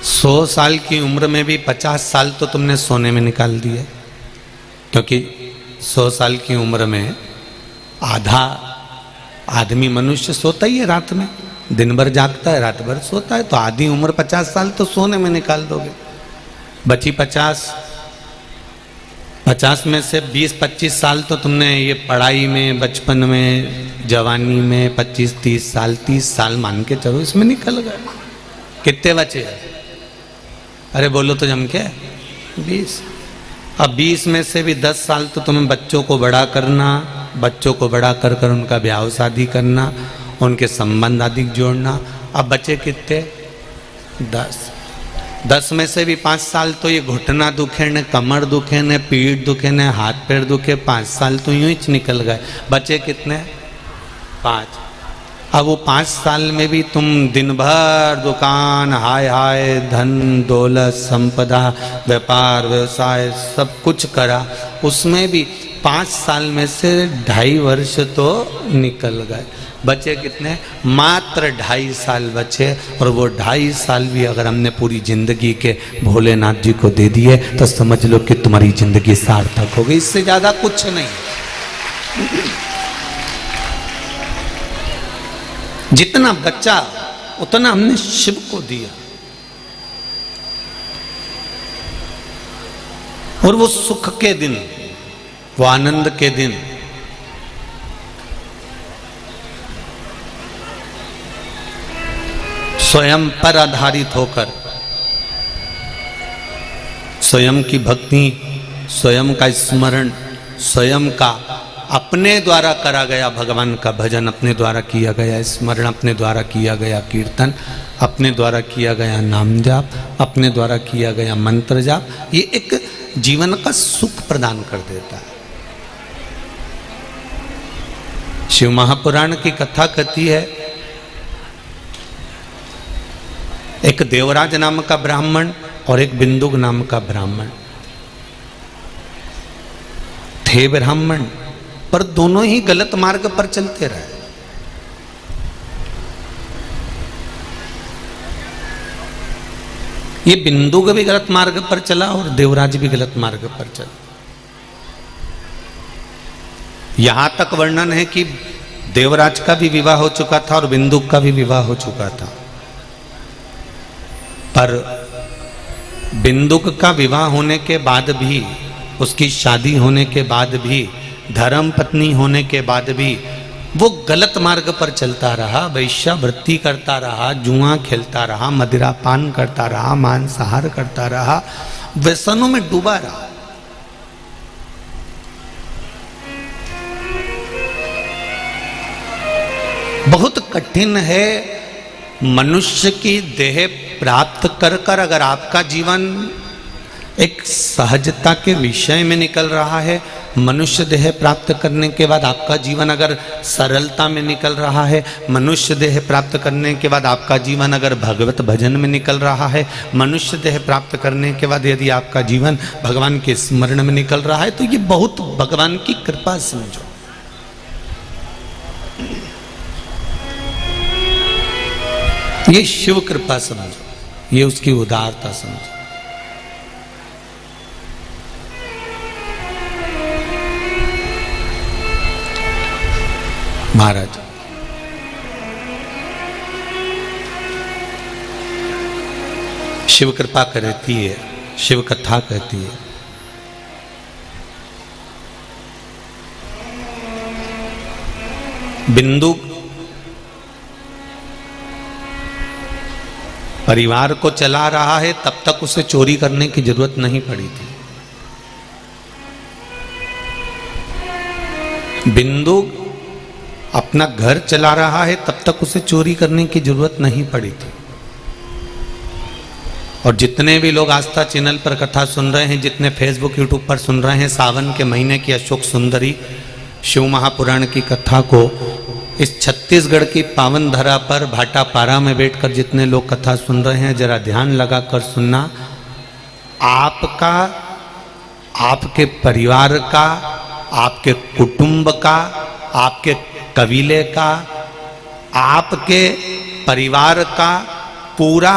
100 साल की उम्र में भी 50 साल तो तुमने सोने में निकाल दिए, क्योंकि 100 साल की उम्र में आधा आदमी मनुष्य सोता ही है रात में, दिन भर जागता है रात भर सोता है, तो आधी उम्र 50 साल तो सोने में निकाल दोगे। बची 50 में से 20-25 साल तो तुमने ये पढ़ाई में, बचपन में, जवानी में 25-30 साल, 30 साल मान के चलो इसमें निकल गए। कितने बचे? अरे बोलो तो जम के 20। अब 20 में से भी 10 साल तो तुम्हें बच्चों को बड़ा करना, बच्चों को बड़ा कर कर उनका ब्याह शादी करना, उनके संबंध आदि जोड़ना। अब बचे कितने? 10 में से भी 5 साल तो ये घुटना दुखे, न कमर दुखे, न पीठ दुखे, न हाथ पैर दुखे, 5 साल तो यूं ही निकल गए। बचे कितने? 5। अब वो 5 साल में भी तुम दिन भर दुकान, हाय हाय, धन दौलत संपदा, व्यापार व्यवसाय सब कुछ करा, उसमें भी 5 साल में से 2.5 वर्ष तो निकल गए। बचे कितने? मात्र 2.5 साल बचे, और वो 2.5 साल भी अगर हमने पूरी जिंदगी के भोलेनाथ जी को दे दिए तो समझ लो कि तुम्हारी जिंदगी सार्थक हो गई। इससे ज्यादा कुछ नहीं। जितना बचा उतना हमने शिव को दिया, और वो सुख के दिन, वो आनंद के दिन, स्वयं पर आधारित होकर, स्वयं की भक्ति, स्वयं का स्मरण, स्वयं का अपने द्वारा करा गया भगवान का भजन, अपने द्वारा किया गया स्मरण, अपने द्वारा किया गया कीर्तन, अपने द्वारा किया गया नाम जाप, अपने द्वारा किया गया मंत्र जाप, ये एक जीवन का सुख प्रदान कर देता है। शिव महापुराण की कथा कहती है, एक देवराज नाम का ब्राह्मण और एक बिंदुक नाम का ब्राह्मण थे। ब्राह्मण पर दोनों ही गलत मार्ग पर चलते रहे। ये बिंदुक भी गलत मार्ग पर चला और देवराज भी गलत मार्ग पर चला। यहां तक वर्णन है कि देवराज का भी विवाह हो चुका था और बिंदुक का भी विवाह हो चुका था, पर बिंदुक का विवाह होने के बाद भी, उसकी शादी होने के बाद भी, धर्म पत्नी होने के बाद भी वो गलत मार्ग पर चलता रहा, वैश्यावृत्ति करता रहा, जुआ खेलता रहा, मदिरा पान करता रहा, मांसाहार करता रहा, व्यसनों में डूबा रहा। बहुत कठिन है मनुष्य की देह प्राप्त कर कर अगर आपका जीवन एक सहजता के विषय में निकल रहा है, मनुष्य देह प्राप्त करने के बाद आपका जीवन अगर सरलता में निकल रहा है, मनुष्य देह प्राप्त करने के बाद आपका जीवन अगर भगवत भजन में निकल रहा है, मनुष्य देह प्राप्त करने के बाद यदि आपका जीवन भगवान के स्मरण में निकल रहा है, तो ये बहुत भगवान की कृपा समझो। ये शिव कृपा समझो, ये उसकी उदारता समझो। महाराज शिव कृपा कहती है, शिव कथा कहती है, बिंदु परिवार को चला रहा है, तब तक उसे चोरी करने की जरूरत नहीं पड़ी थी। बिंदु अपना घर चला रहा है, तब तक उसे चोरी करने की जरूरत नहीं पड़ी थी। और जितने भी लोग आस्था चैनल पर कथा सुन रहे हैं, जितने फेसबुक यूट्यूब पर सुन रहे हैं, सावन के महीने की अशोक सुंदरी शिव महापुराण की कथा को इस छत्तीसगढ़ की पावन धरा पर भाटापारा में बैठकर जितने लोग कथा सुन रहे हैं, जरा ध्यान लगाकर सुनना। आपका, आपके परिवार का, आपके कुटुंब का, आपके कबीले का, आपके परिवार का पूरा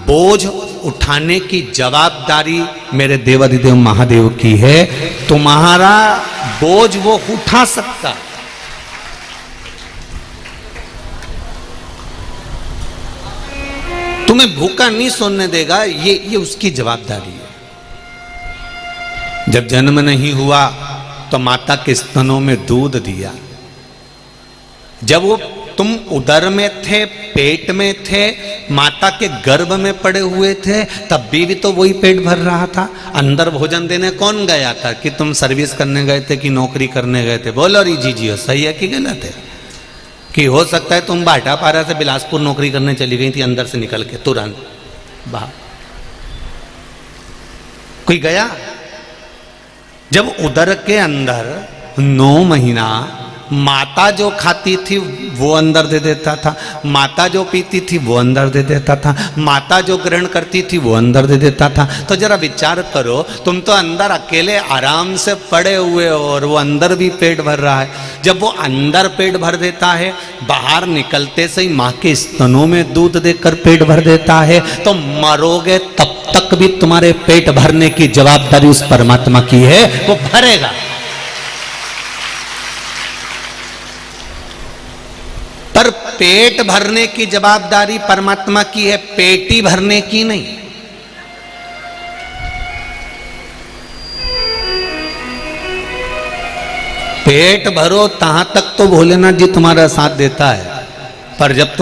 बोझ उठाने की जवाबदारी मेरे देवाधिदेव महादेव की है। तुम्हारा बोझ वो उठा सकता, तुम्हें भूखा नहीं सोने देगा, ये उसकी जवाबदारी है। जब जन्म नहीं हुआ तो माता के स्तनों में दूध दिया, जब वो तुम उदर में थे, पेट में थे, माता के गर्भ में पड़े हुए थे, तब भी तो वही पेट भर रहा था। अंदर भोजन देने कौन गया था? कि तुम सर्विस करने गए थे कि नौकरी करने गए थे? बोलो री जी जियो, सही है कि गलत है? कि हो सकता है तुम भाटापारा से बिलासपुर नौकरी करने चली गई थी अंदर से निकल के तुरंत बाहर, कोई गया? जब उदर के अंदर 9 महीना माता जो खाती थी वो अंदर दे देता था, माता जो पीती थी वो अंदर दे देता था, माता जो ग्रहण करती थी वो अंदर दे देता था। तो जरा विचार करो, तुम तो अंदर अकेले आराम से पड़े हुए हो और वो अंदर भी पेट भर रहा है। जब वो अंदर पेट भर देता है, बाहर निकलते से ही माँ के स्तनों में दूध देकर पेट भर देता है, तो मरोगे तब तक भी तुम्हारे पेट भरने की जवाबदारी उस परमात्मा की है, वो भरेगा। पर पेट भरने की जवाबदारी परमात्मा की है, पेटी भरने की नहीं। पेट भरो तहां तक तो भोलेनाथ जी तुम्हारा साथ देता है, पर जब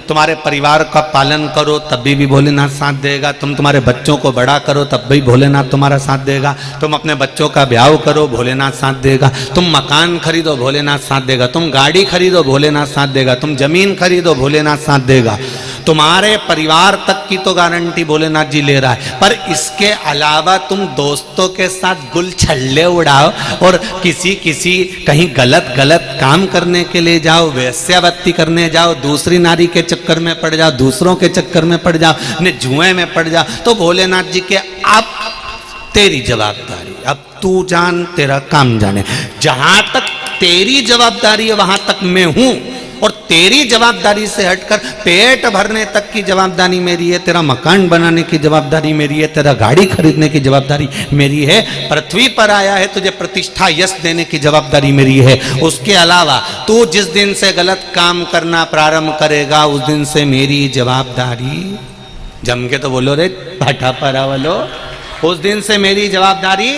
तुम्हारे परिवार का पालन करो तब भी भोलेनाथ साथ देगा। तुम तुम्हारे बच्चों को बड़ा करो तब भी भोलेनाथ तुम्हारा साथ देगा। तुम अपने बच्चों का ब्याह करो, भोलेनाथ साथ देगा। तुम मकान खरीदो, भोलेनाथ साथ देगा। तुम गाड़ी खरीदो, भोलेनाथ साथ देगा। तुम जमीन खरीदो, भोलेनाथ साथ देगा। तुम्हारे परिवार तक की तो गारंटी भोलेनाथ जी ले रहा है, पर इसके अलावा तुम दोस्तों के साथ गुल छल्ले उड़ाओ और किसी कहीं गलत काम करने के लिए जाओ, वेश्यावृत्ति करने जाओ, दूसरी नारी के चक्कर में पड़ जाओ, दूसरों के चक्कर में पड़ जाओ, ने जुए में पड़ जाओ, तो भोलेनाथ जी के अब तेरी जवाबदारी, अब तू जान, तेरा काम जाने। जहां तक तेरी जवाबदारी है वहां तक मैं हूं, और तेरी जवाबदारी से हटकर पेट भरने तक की जवाबदारी मेरी है, तेरा मकान बनाने की जवाबदारी मेरी है, तेरा गाड़ी खरीदने की जवाबदारी मेरी है, पृथ्वी पर आया है तुझे प्रतिष्ठा यश देने की जवाबदारी मेरी है। उसके अलावा तू जिस दिन से गलत काम करना प्रारंभ करेगा उस दिन से मेरी जवाबदारी, जम के तो बोलो रे भाटापारा वालो, उस दिन से मेरी जवाबदारी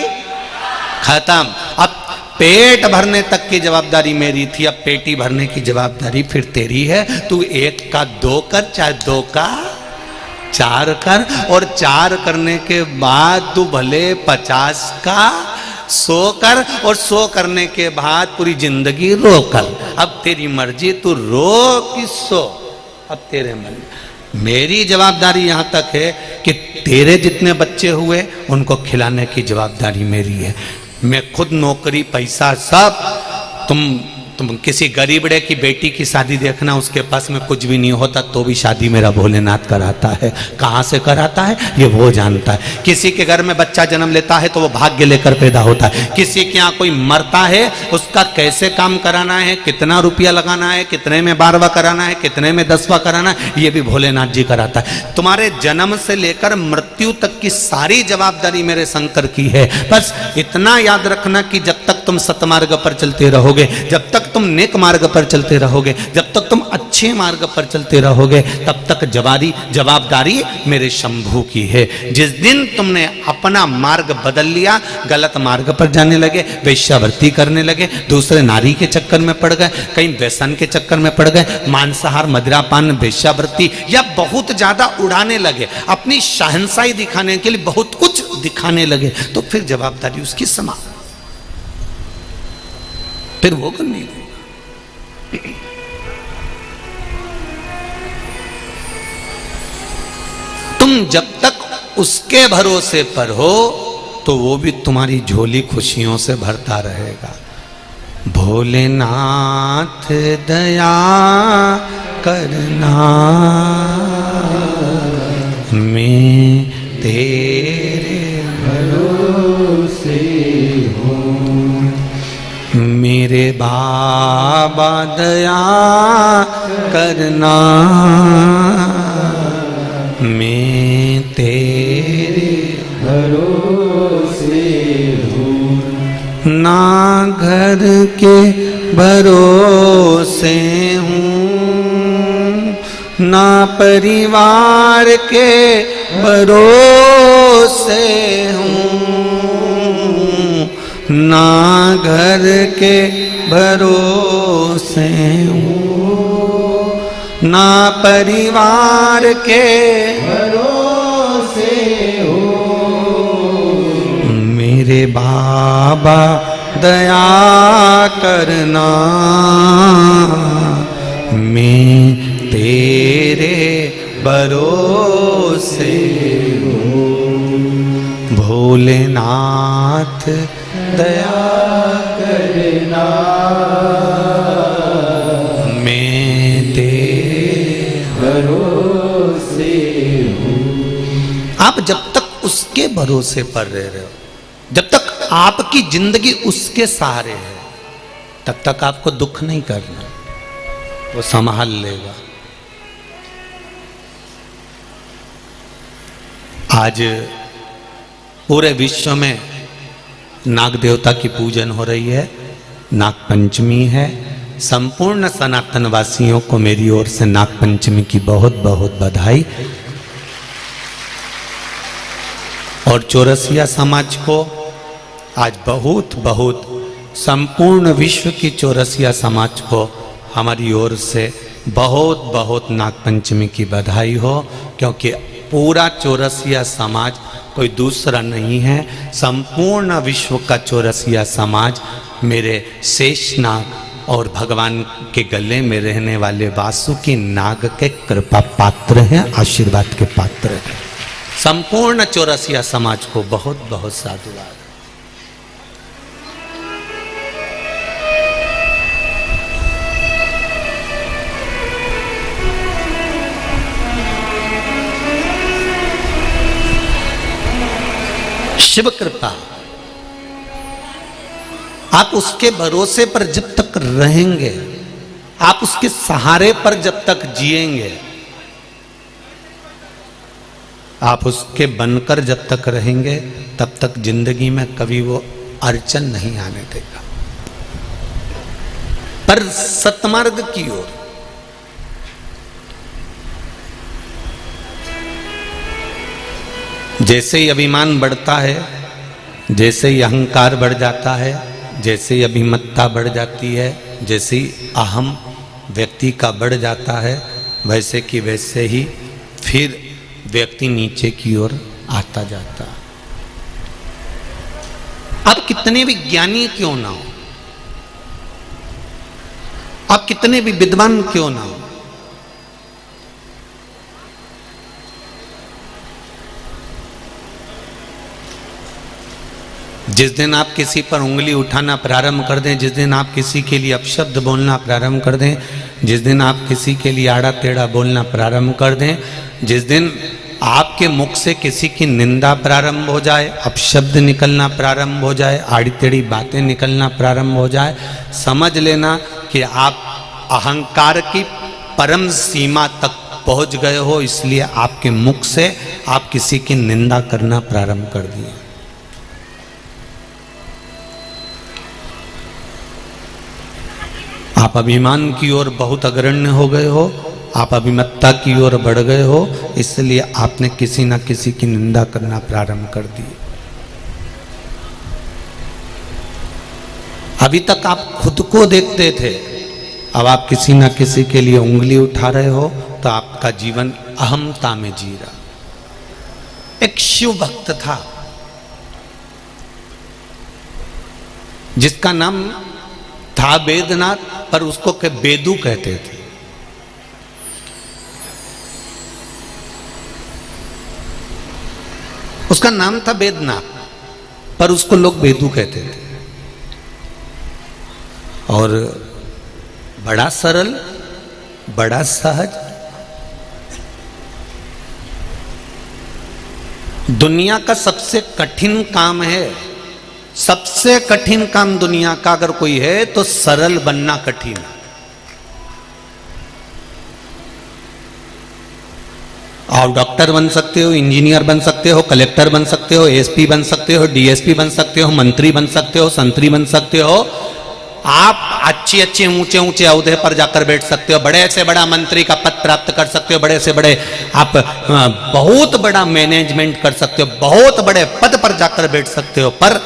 खत्म। अब पेट भरने तक की जवाबदारी मेरी थी, अब पेटी भरने की जवाबदारी फिर तेरी है। तू 1 का 2 कर, चाहे 2 का 4 कर, और 4 करने के बाद तू भले 50 का 100 कर, और 100 करने के बाद पूरी जिंदगी रो कर। अब तेरी मर्जी, तू रो कि 100, अब तेरे मन। मेरी जवाबदारी यहां तक है कि तेरे जितने बच्चे हुए उनको खिलाने की जवाबदारी मेरी है। मैं खुद नौकरी, पैसा सब, तुम किसी गरीबड़े की बेटी की शादी देखना, उसके पास में कुछ भी नहीं होता तो भी शादी मेरा भोलेनाथ कराता है। कहाँ से कराता है ये वो जानता है। किसी के घर में बच्चा जन्म लेता है तो वो भाग्य लेकर पैदा होता है। किसी के यहाँ कोई मरता है, उसका कैसे काम कराना है, कितना रुपया लगाना है, कितने में 12वां कराना है, कितने में 10वां कराना है, ये भी भोलेनाथ जी कराता है। तुम्हारे जन्म से लेकर मृत्यु तक की सारी जवाबदारी मेरे शंकर की है। बस इतना याद रखना कि जब तक तुम सतमार्ग पर चलते रहोगे, जब तक तुम नेक मार्ग पर चलते रहोगे, जब तक तुम अच्छे मार्ग पर चलते रहोगे, तब तक जवाबदारी मेरे शंभू की है। जिस दिन तुमने अपना मार्ग बदल लिया, गलत मार्ग पर जाने लगे, वेश्यावृत्ति करने लगे, दूसरे नारी के चक्कर में पड़ गए, कहीं व्यसन के चक्कर में पड़ गए, मांसाहार, मदिरापान, वेश्यावृत्ति या बहुत ज्यादा उड़ाने लगे, अपनी शहंशाही दिखाने के लिए बहुत कुछ दिखाने लगे, तो फिर जवाबदारी उसकी समाप्त, फिर वो करनी है। तुम जब तक उसके भरोसे पर हो तो वो भी तुम्हारी झोली खुशियों से भरता रहेगा। भोलेनाथ दया करना, मैं तेरे भरोसे हूँ, मेरे बाबा दया करना, मैं तेरे भरोसे हूँ, ना घर के भरोसे हूँ, ना परिवार के भरोसे हूँ, ना घर के भरोसे हूँ, ना परिवार के भरोसे हूँ। मेरे बाबा दया करना, मैं तेरे भरोसे हूँ। भोलेनाथ दया करना, मैं तेरे भरोसे हूँ। आप जब तक उसके भरोसे पर रह रहे हो, जब तक आपकी जिंदगी उसके सहारे है, तब तक आपको दुख नहीं करना, वो संभाल लेगा। आज पूरे विश्व में नाग देवता की पूजन हो रही है, नाग पंचमी है। संपूर्ण सनातन वासियों को मेरी ओर से नाग पंचमी की बहुत बहुत बधाई। और चौरसिया समाज को आज बहुत बहुत संपूर्ण विश्व की चौरसिया समाज को हमारी ओर से बहुत बहुत नागपंचमी की बधाई हो, क्योंकि पूरा चौरसिया समाज कोई दूसरा नहीं है। संपूर्ण विश्व का चौरसिया समाज मेरे शेषनाग और भगवान के गले में रहने वाले वासुकी नाग के कृपा पात्र हैं, आशीर्वाद के पात्र हैं। संपूर्ण चौरसिया समाज को बहुत बहुत साधुवाद। शिव कृपा, आप उसके भरोसे पर जब तक रहेंगे, आप उसके सहारे पर जब तक जिएंगे, आप उसके बनकर जब तक रहेंगे, तब तक जिंदगी में कभी वो अड़चन नहीं आने देगा। पर सतमार्ग की ओर जैसे ही अभिमान बढ़ता है, जैसे ही अहंकार बढ़ जाता है, जैसे ही अभिमत्ता बढ़ जाती है, जैसे ही अहम व्यक्ति का बढ़ जाता है, वैसे कि वैसे ही फिर व्यक्ति नीचे की ओर आता जाता। आप कितने भी ज्ञानी क्यों ना हो, आप कितने भी विद्वान क्यों ना हो, जिस दिन आप किसी पर उंगली उठाना प्रारंभ कर दें, जिस दिन आप किसी के लिए अपशब्द बोलना प्रारंभ कर दें, जिस दिन आप किसी के लिए आड़ा टेढ़ा बोलना प्रारंभ कर दें, जिस दिन आपके मुख से किसी की निंदा प्रारंभ हो जाए, अपशब्द निकलना प्रारंभ हो जाए, आड़ी टेढ़ी बातें निकलना प्रारंभ हो जाए, समझ लेना कि आप अहंकार की परम सीमा तक पहुंच गए हो। इसलिए आपके मुख से आप किसी की निंदा करना प्रारंभ कर दिए। आप अभिमान की ओर बहुत अग्रण्य हो गए हो, आप अभिमत्ता की ओर बढ़ गए हो, इसलिए आपने किसी न किसी की निंदा करना प्रारंभ कर दी। अभी तक आप खुद को देखते थे, अब आप किसी न किसी के लिए उंगली उठा रहे हो, तो आपका जीवन अहमता में जी रहा। एक शिव भक्त था जिसका नाम था वेदनाथ, पर उसको के बेदू कहते थे। उसका नाम था वेदनाथ, पर उसको लोग बेदू कहते थे। और बड़ा सरल, बड़ा सहज, दुनिया का सबसे कठिन काम है, सबसे कठिन काम दुनिया का अगर कोई है तो सरल बनना कठिन है। आप डॉक्टर बन सकते हो, इंजीनियर बन सकते हो, कलेक्टर बन सकते हो, एसपी बन सकते हो, डीएसपी बन सकते हो, मंत्री बन सकते हो, संतरी बन सकते हो। आप अच्छे अच्छे ऊंचे ऊंचे ओहदे पर जाकर बैठ सकते हो, बड़े से बड़ा मंत्री का पद प्राप्त कर सकते हो, बड़े से बड़े आप बहुत बड़ा मैनेजमेंट कर सकते हो, बहुत बड़े पद पर जाकर बैठ सकते हो। पर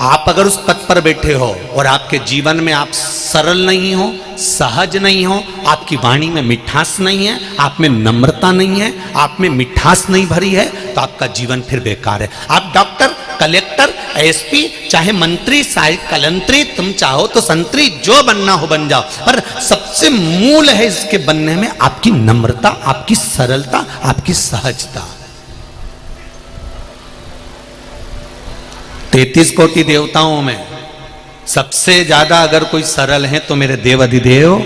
आप अगर उस पद पर बैठे हो और आपके जीवन में आप सरल नहीं हो, सहज नहीं हो, आपकी वाणी में मिठास नहीं है, आप में नम्रता नहीं है, आप में मिठास नहीं भरी है, तो आपका जीवन फिर बेकार है। आप डॉक्टर, कलेक्टर, एसपी, चाहे मंत्री, सहायक कलंत्री, तुम चाहो तो संतरी, जो बनना हो बन जाओ, पर सबसे मूल है इसके बनने में आपकी नम्रता, आपकी सरलता, आपकी सहजता। 33 कोटि देवताओं में सबसे ज्यादा अगर कोई सरल है तो मेरे देव अधिदेव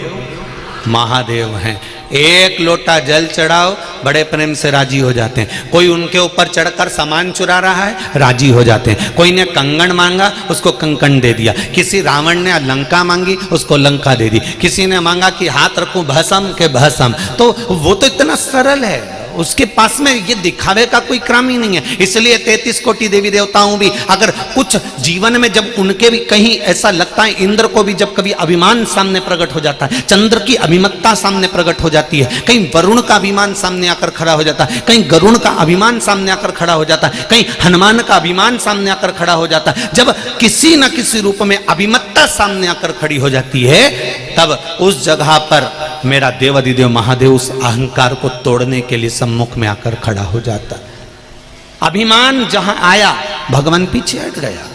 महादेव हैं। एक लोटा जल चढ़ाओ, बड़े प्रेम से राजी हो जाते हैं। कोई उनके ऊपर चढ़कर सामान चुरा रहा है, राजी हो जाते हैं। कोई ने कंगन मांगा, उसको कंकण दे दिया। किसी रावण ने लंका मांगी, उसको लंका दे दी। किसी ने मांगा कि हाथ रखूं भस्म के भस्म, तो वो तो इतना सरल है, उसके पास में ये दिखावे का कोई क्रम ही नहीं है। इसलिए 33 कोटि देवी देवताओं भी अगर कुछ जीवन में जब उनके भी कहीं ऐसा लगता है, इंद्र को भी जब कभी अभिमान सामने प्रकट हो जाता है, चंद्र की अभिमत्ता सामने प्रकट हो जाती है, कहीं वरुण का अभिमान सामने आकर खड़ा हो जाता है, कहीं गरुण का अभिमान सामने आकर खड़ा हो जाता है, कहीं हनुमान का अभिमान सामने आकर खड़ा हो जाता है। जब किसी न किसी रूप में अभिमत्ता सामने आकर खड़ी हो जाती है, तब उस जगह पर मेरा देव अधिदेव महादेव उस अहंकार को तोड़ने के लिए सम्मुख में आकर खड़ा हो जाता। अभिमान जहां आया, भगवान पीछे हट गया।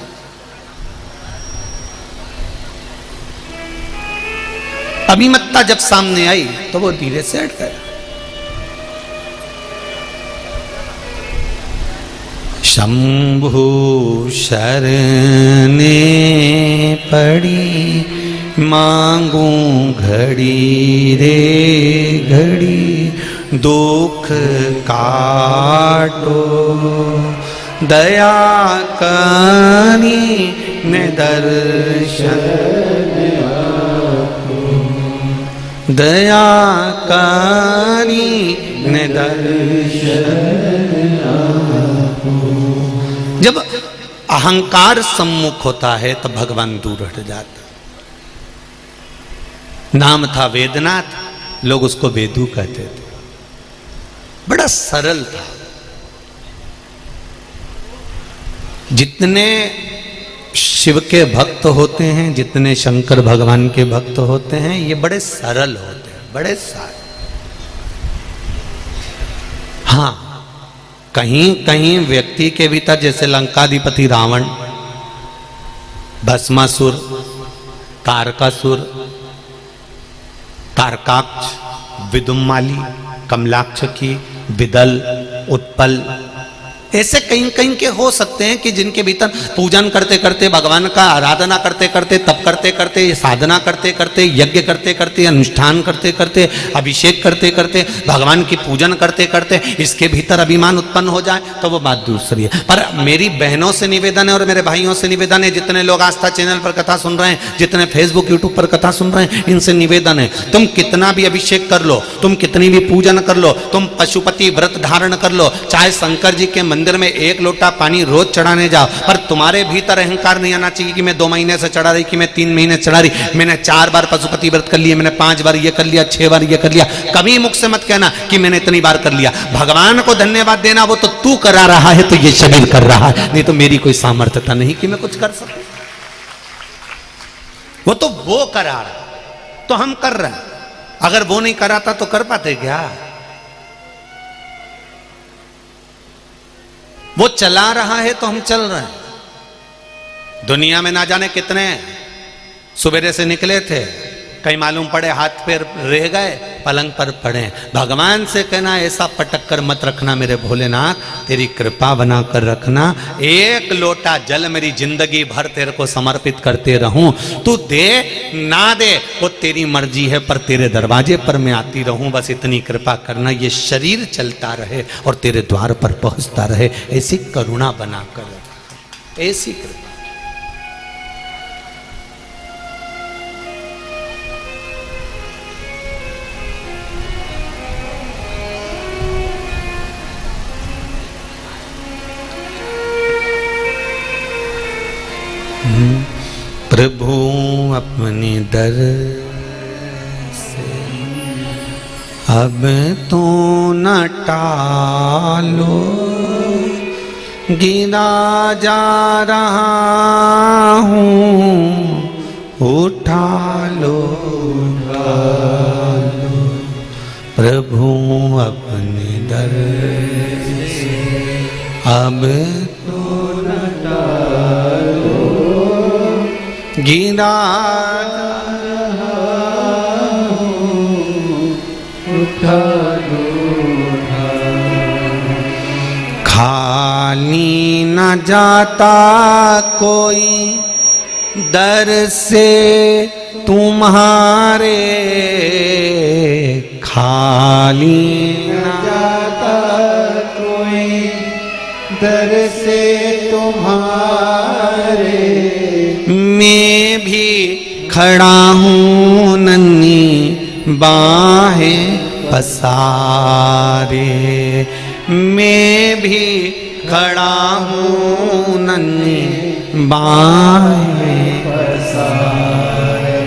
अभिमत्ता जब सामने आई तो वो धीरे से हट गया। शंभु शरणे पड़ी, मांगू घड़ी रे घड़ी, दुख काटो दया करी ने दर्शन, दया करी ने दर्शन। जब अहंकार सम्मुख होता है तो भगवान दूर हट जाता। नाम था वेदनाथ, लोग उसको वेदू कहते थे, बड़ा सरल था। जितने शिव के भक्त होते हैं, जितने शंकर भगवान के भक्त होते हैं, ये बड़े सरल होते हैं, बड़े सारे। हाँ, कहीं कहीं व्यक्ति के भीतर, जैसे लंकाधिपति रावण, भस्मासुर, तारकासुर, तारकाक्ष, विदुम्माली, कमलाक्षकी, विदल, उत्पल, ऐसे कहीं कहीं के हो सकते हैं कि जिनके भीतर पूजन करते करते, भगवान का आराधना करते करते, तप करते करते, साधना करते करते, यज्ञ करते करते, अनुष्ठान करते करते, अभिषेक करते करते, भगवान की पूजन करते करते इसके भीतर अभिमान उत्पन्न हो जाए तो वो बात दूसरी है। पर मेरी बहनों से निवेदन है और मेरे भाइयों से निवेदन है, जितने लोग आस्था चैनल पर कथा सुन रहे हैं, जितने फेसबुक यूट्यूब पर कथा सुन रहे हैं, इनसे निवेदन है, तुम कितना भी अभिषेक कर लो, तुम कितनी भी पूजन कर लो, तुम पशुपति व्रत धारण कर लो, चाहे शंकर जी के मंदिर में 1 लोटा पानी रोज चढ़ाने जाओ, पर तुम्हारे भीतर अहंकार नहीं आना चाहिए कि मैं 2 महीने से चढ़ा रही, कि मैं 3 महीने चढ़ा रही, मैंने 4 बार पशुपति व्रत कर लिया, मैंने 5 बार ये कर लिया, 6 बार ये कर लिया। कभी मुख से मत कहना कि मैंने इतनी बार कर लिया। भगवान को धन्यवाद देना, वो तो तू करा रहा है, तो ये शरीर कर रहा है, नहीं तो मेरी कोई सामर्थ्यता नहीं कि मैं कुछ कर सकूं। वो तो वो करा रहा, तो हम कर रहे हैं। अगर वो नहीं कराता तो कर पाते क्या? वो चला रहा है तो हम चल रहे हैं। दुनिया में ना जाने कितने सुबेरे से निकले थे, कहीं मालूम पड़े हाथ पैर रह गए, पलंग पर पड़े। भगवान से कहना ऐसा पटक कर मत रखना मेरे भोलेनाथ, तेरी कृपा बना कर रखना। 1 लोटा जल मेरी जिंदगी भर तेरे को समर्पित करते रहूं, तू दे ना दे वो तेरी मर्जी है, पर तेरे दरवाजे पर मैं आती रहूं, बस इतनी कृपा करना। ये शरीर चलता रहे और तेरे द्वार पर पहुंचता रहे, ऐसी करुणा बना कर रखना, ऐसी कृपा। प्रभु अपने दर से अब तो न टालो, गिरा जा रहा हूँ, उठा लो, प्रभु अपने दर से अब तो न टालो, गिरा उठा लो, खाली न जाता कोई दर से तुम्हारे, खाली न जाता कोई दर से तुम्हारे, मैं भी खड़ा हूँ नन्ही बाहें पसारे, मैं भी खड़ा हूँ नन्ही बाहें पसारे,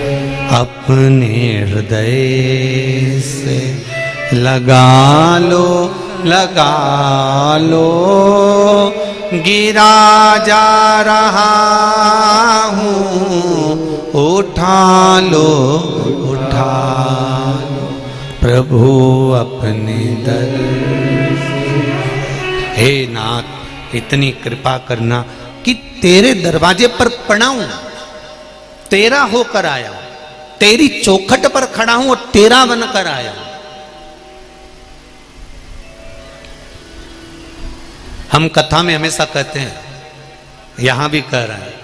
अपने हृदय से लगा लो, लगा लो, गिरा जा रहा हूँ, उठा लो, उठा लो, प्रभु अपने दर से। हे नाथ, इतनी कृपा करना कि तेरे दरवाजे पर पड़ा हूं, तेरा होकर आया हूं, तेरी चौखट पर खड़ा हूं और तेरा बनकर आया हूं। हम कथा में हमेशा कहते हैं, यहां भी कह रहे हैं,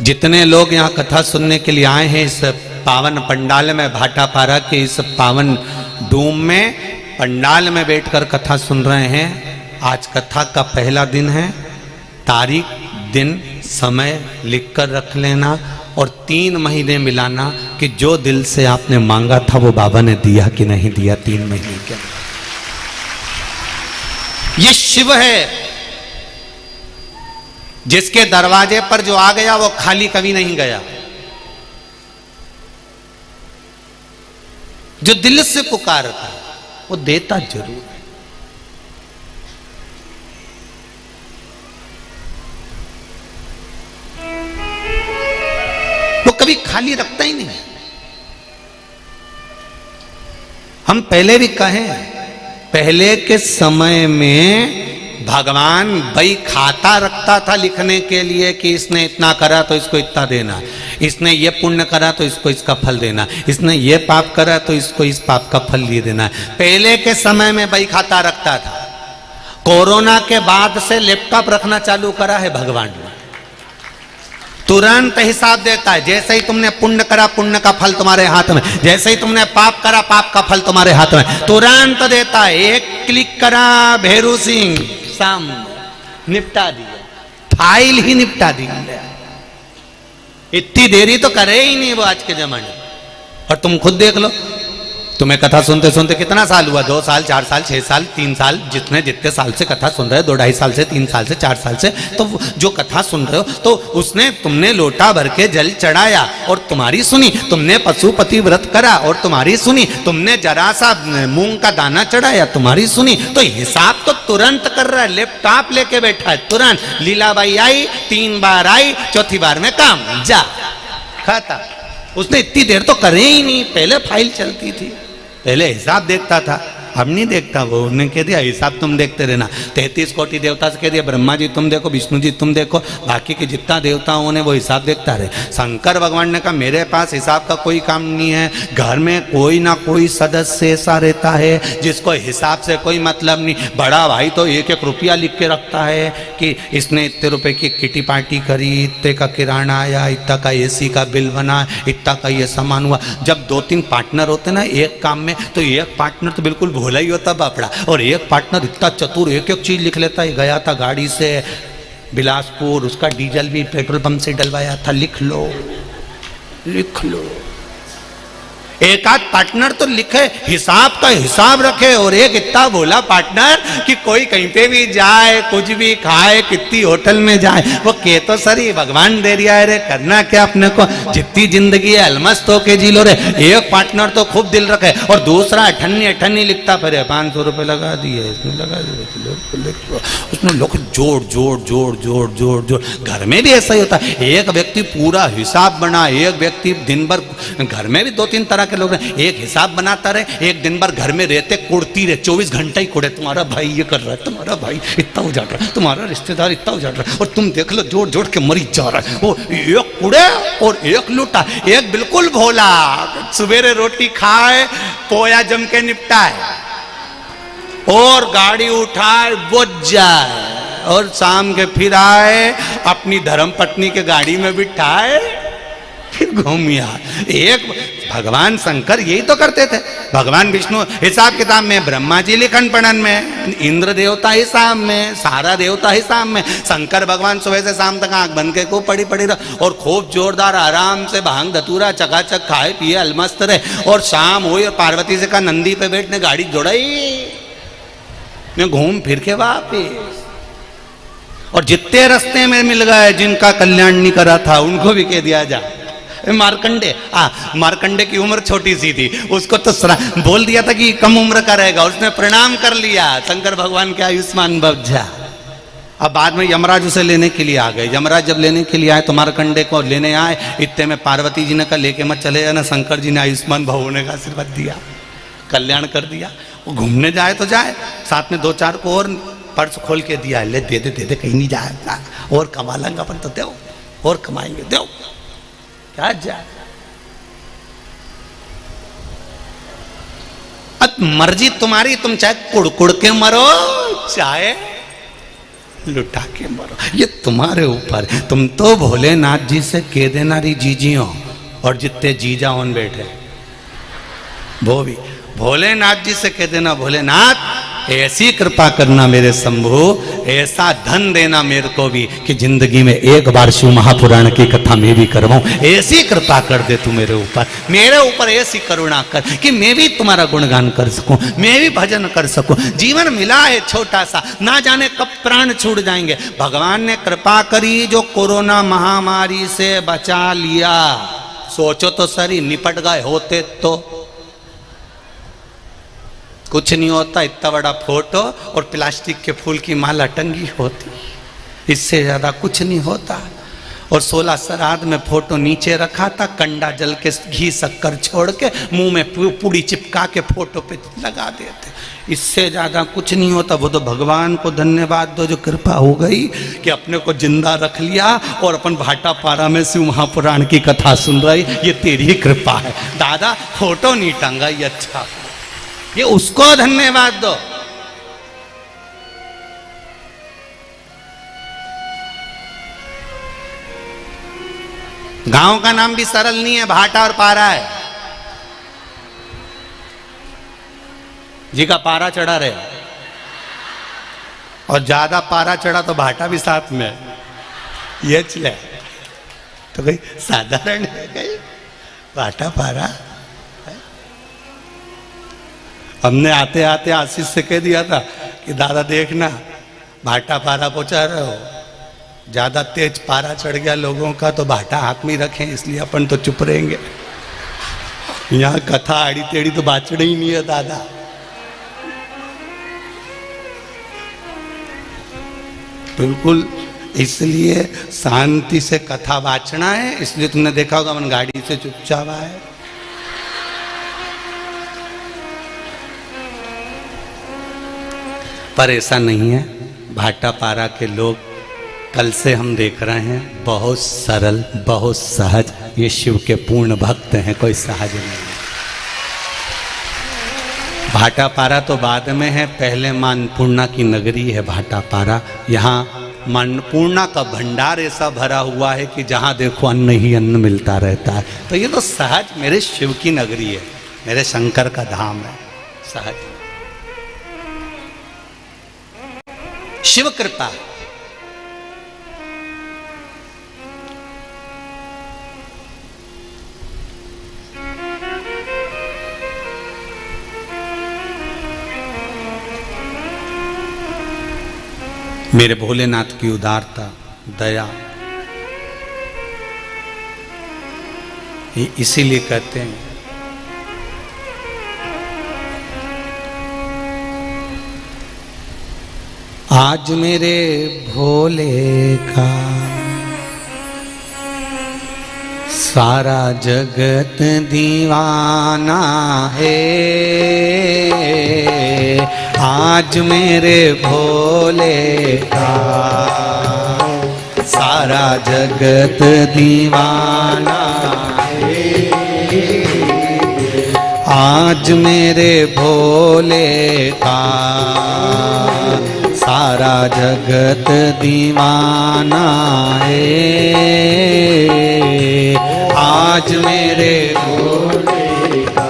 जितने लोग यहां कथा सुनने के लिए आए हैं इस पावन पंडाल में, भाटापारा के इस पावन डूम में पंडाल में बैठकर कथा सुन रहे हैं, आज कथा का पहला दिन है। तारीख, दिन, समय लिखकर रख लेना और 3 महीने मिलाना कि जो दिल से आपने मांगा था वो बाबा ने दिया कि नहीं दिया 3 महीने के। ये शिव है, जिसके दरवाजे पर जो आ गया वो खाली कभी नहीं गया। जो दिल से पुकारता वो देता जरूर है। वो कभी खाली रखता ही नहीं। हम पहले भी कहें, पहले के समय में भगवान भाई खाता रखता था लिखने के लिए कि इसने इतना करा तो इसको इतना देना, इसने ये पुण्य करा तो इसको इसका फल देना, इसने ये पाप करा तो इसको इस पाप का फल ये देना। पहले के समय में भाई खाता रखता था। कोरोना के बाद से लैपटॉप रखना चालू करा है भगवान ने, तुरंत हिसाब देता है। जैसे ही तुमने पुण्य करा पुण्य का फल तुम्हारे हाथ में, जैसे ही तुमने पाप करा पाप का फल तुम्हारे हाथ में, तुरंत देता है। एक क्लिक करा भैरू सिंह सामने, निपटा दिया, फाइल ही निपटा दी। इतनी देरी तो करे ही नहीं वो आज के जमाने में। और तुम खुद देख लो, तुम्हें कथा सुनते सुनते कितना साल हुआ? 2 साल, 4 साल, 6 साल, 3 साल, जितने साल से कथा सुन रहे हो, 2-2.5 साल से, 3 साल से, 4 साल से, तो जो कथा सुन रहे हो तो उसने तुमने लोटा भर के जल चढ़ाया और तुम्हारी सुनी, तुमने पशुपति व्रत करा और तुम्हारी सुनी, तुमने जरा सा मूंग का दाना चढ़ाया तुम्हारी सुनी। तो हिसाब तो तुरंत कर रहा है, लैपटॉप लेके बैठा है तुरंत। लीलाबाई आई, 3 बार आई, चौथी बार में काम जा खाता। उसने इतनी देर तो करे ही नहीं। पहले फाइल चलती थी, पहले हिसाब देखता था, अब नहीं देखता वो। उन्होंने कह दिया हिसाब तुम देखते रहना। 33 कोटि देवता से कह दिया ब्रह्मा जी तुम देखो, विष्णु जी तुम देखो, बाकी के जितना देवताओं ने वो हिसाब देखता रहे। शंकर भगवान ने कहा मेरे पास हिसाब का कोई काम नहीं है। घर में कोई ना कोई सदस्य ऐसा रहता है जिसको हिसाब से कोई मतलब नहीं। बड़ा भाई तो 1-1 रुपया लिख के रखता है कि इसने इतने रुपए की किटी पार्टी करी, इतने का किराना आया, इतना का AC का बिल बना, इतना का ये सामान हुआ। जब 2-3 पार्टनर होते ना एक काम में, तो एक पार्टनर तो बिल्कुल भोला ही होता बापड़ा, और एक पार्टनर इतना चतुर, एक चीज लिख लेता है। गया था गाड़ी से बिलासपुर, उसका डीजल भी पेट्रोल पंप से डलवाया था, लिख लो लिख लो। एक आध पार्टनर तो लिखे, हिसाब का हिसाब रखे, और एक इतना भोला पार्टनर कि कोई कहीं पे भी जाए, कुछ भी खाए, कितनी होटल में जाए, वो के तो सरी भगवान दे दिया है रे, करना क्या अपने को, जितनी जिंदगी है अलमस्त होके जी लो रे। एक पार्टनर तो खूब दिल रखे और दूसरा अठन्नी अठन्नी लिखता फिर, 500 रुपये लगा दिए, इसमें लगा दिए, उसमें लोग जोड़ जोड़ जोड़ जोड़ जोड़ जोड़। घर में भी ऐसा ही होता है, एक व्यक्ति पूरा हिसाब बना, एक व्यक्ति दिन भर, घर में भी 2-3 तरह के लोग हैं, एक हिसाब बनाता रहे, एक दिन भर घर में रहते कुड़ती रहे, 24 घंटे ही कुड़े, तुम्हारा भाई ये कर रहा है, तुम्हारा भाई इतना उजाड़ रहा है, तुम्हारा रिश्तेदार इतना उजाड़ रहा है, और तुम देख लो जोड़ जोड़ के मरी जा रहा है। वो एक कुड़े और एक लूटा, एक बिल्कुल भोला, सवेरे रोटी खाए, पोया जम के निपटाए और गाड़ी उठाए बुझ जाए, और शाम के फिर आए, अपनी धर्म पत्नी के गाड़ी में बिठाए, फिर घूमिया। एक भगवान शंकर यही तो करते थे। भगवान विष्णु हिसाब किताब में, ब्रह्मा जी लिखन पढ़न में, इंद्र देवता हिसाब में, सारा देवता हिसाब में, शंकर भगवान सुबह से शाम तक आंख बंद के खूब पड़ी रहे और खूब जोरदार आराम से भांग धतूरा चकाचक खाए पिए अलमस्त रहे, और शाम हुई और पार्वती से कहा नंदी पे बैठने गाड़ी जोड़ाई, मैं घूम फिर के वापिस। और जितने रास्ते में मिल गए जिनका कल्याण नहीं करा था उनको भी कह दिया जाए। मार्कंडे, मार्कंडे की उम्र छोटी सी थी, उसको तो बोल दिया था कि कम उम्र का रहेगा, उसने प्रणाम कर लिया, शंकर भगवान के आयुष्मान भव जा। अब बाद में यमराज उसे लेने के लिए आ गए। यमराज जब लेने के लिए आए तो मार्कंडे को लेने आए, इतने में पार्वती जी ने कहा लेके मत चले जाना, शंकर जी ने आयुष्मान भव होने का आशीर्वाद दिया, कल्याण कर दिया। वो घूमने जाए तो जाए, साथ में 2-4 को और पर्स खोल के दिया, ले दे दे कहीं नहीं जाए, और कमा लेंगे अपन तो दो, और कमाएंगे दो, क्या जाए। अब मर्जी तुम्हारी, तुम चाहे कुड़कुड़ के मरो चाहे लुटा के मरो, ये तुम्हारे ऊपर। तुम तो भोलेनाथ जी से कह देना री जीजियों, और जितने जीजा उन बैठे वो भी भोलेनाथ जी से कह देना, भोलेनाथ ऐसी कृपा करना मेरे शंभु, ऐसा धन देना मेरे को भी कि जिंदगी में एक बार शिव महापुराण की कथा मैं भी करवाऊं, ऐसी कृपा कर दे तू मेरे ऊपर ऐसी करुणा कर कि मैं भी तुम्हारा गुणगान कर सकूं, मैं भी भजन कर सकूं। जीवन मिला है छोटा सा, ना जाने कब प्राण छूट जाएंगे। भगवान ने कृपा करी जो कोरोना महामारी से बचा लिया। सोचो तो सही, निपट गए होते तो कुछ नहीं होता, इतना बड़ा फोटो और प्लास्टिक के फूल की माला टंगी होती, इससे ज्यादा कुछ नहीं होता। और 16 श्राद्ध में फोटो नीचे रखा था, कंडा जल के घी शक्कर छोड़ के मुंह में पूड़ी चिपका के फोटो पे लगा देते, इससे ज्यादा कुछ नहीं होता। वो तो भगवान को धन्यवाद दो जो कृपा हो गई कि अपने को जिंदा रख लिया और अपन भाटापारा में शिव महापुराण की कथा सुन रही, ये तेरी ही कृपा है दादा। फोटो नहीं टंगा, ये अच्छा, ये उसको धन्यवाद दो। गांव का नाम भी सरल नहीं है, भाटा और पारा है। जी का पारा चढ़ा रहे, और ज्यादा पारा चढ़ा तो भाटा भी साथ में, ये चले तो कोई साधारण है कहीं भाटा पारा। हमने आते आते आशीष से कह दिया था कि दादा देखना भाटा पारा पहुंचा रहे हो, ज्यादा तेज पारा चढ़ गया लोगों का तो भाटा हाथ में रखें, इसलिए अपन तो चुप रहेंगे। यहाँ कथा आड़ी टेढ़ी तो बाचड़ी ही नहीं है दादा। बिल्कुल, इसलिए शांति से कथा बाचना है। इसलिए तुमने देखा होगा मन गाड़ी से चुपचाप आए। पर ऐसा नहीं है, भाटापारा के लोग कल से हम देख रहे हैं बहुत सरल, बहुत सहज, ये शिव के पूर्ण भक्त हैं, कोई सहज नहीं। भाटापारा तो बाद में है, पहले मानपूर्णा की नगरी है भाटापारा। यहाँ मानपूर्णा का भंडार ऐसा भरा हुआ है कि जहाँ देखो अन्न ही अन्न मिलता रहता है। तो ये तो सहज मेरे शिव की नगरी है, मेरे शंकर का धाम है, सहज शिव कृपा। मेरे भोलेनाथ की उदारता, दया, इसीलिए कहते हैं आज मेरे भोले का सारा जगत दीवाना है। आज मेरे भोले का सारा जगत दीवाना है। आज मेरे भोले का सारा जगत दीवाना है। आज मेरे भोले का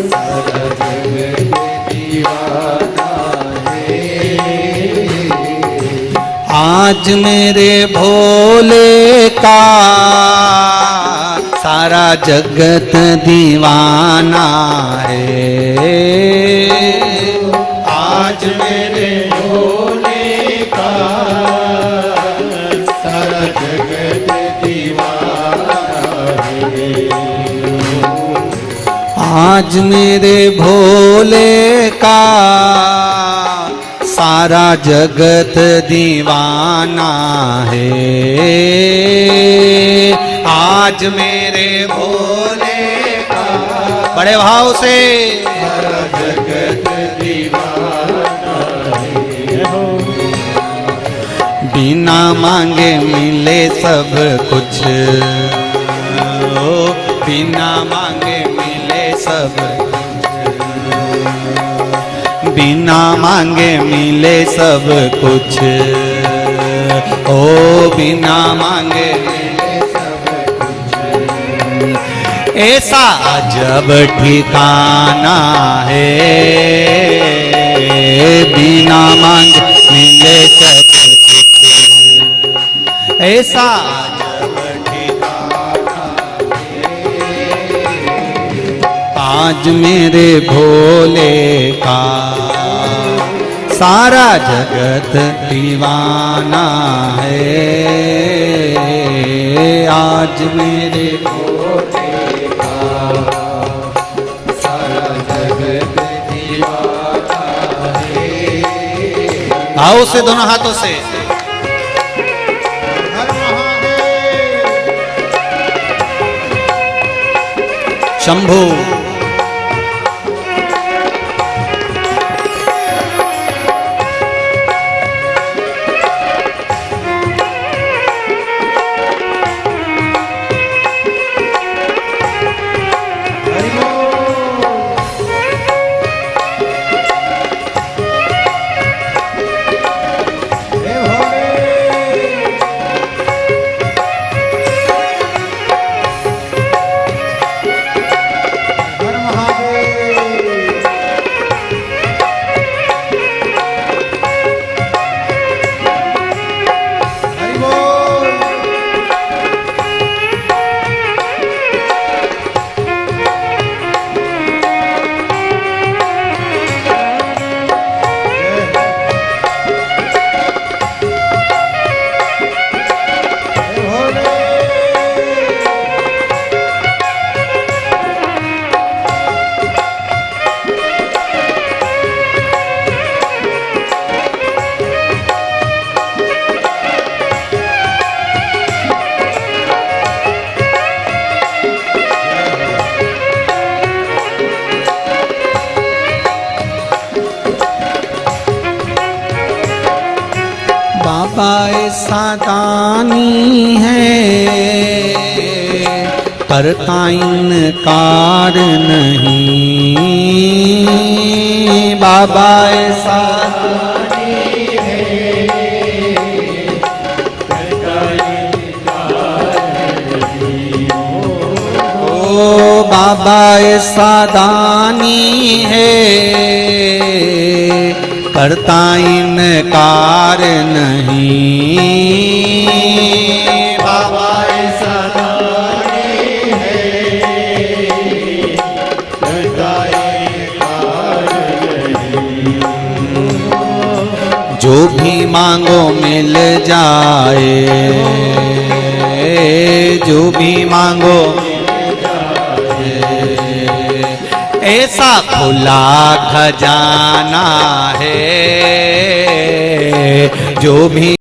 सारा जगत दीवाना है। आज मेरे भोले का सारा जगत दीवाना है। आज मेरे भोले का सारा जगत दीवाना है। आज मेरे भोले का सारा जगत दीवाना है। आज मेरे भोले का बड़े भाव से सारा जगत दीवाना है। बिना मांगे मिले सब कुछ, बिना मांगे मिले सब कुछ, बिना मांगे मिले सब कुछ, ओ बिना मांगे मिले सब कुछ। ऐसा अजब ठिकाना है, बिना मांगे मिले सब कुछ। ऐसा अजब ठिकाना है। आज मेरे भोले का सारा जगत दीवाना है। आज मेरे भोले का सारा जगत दीवाना है। आओ से दोनों हाथों से शंभू। बाबा ऐसा दानी है, करता इनकार नहीं। बाबा ऐसा दानी है, करता इनकार नहीं। ओ बाबा ऐसा दानी है, करता इनकार नहीं। बाबा ऐसा दानी है, करता इनकार नहीं। जो जो भी मांगो मिल जाए, जो भी मांगो ऐसा खुला खजाना है, जो भी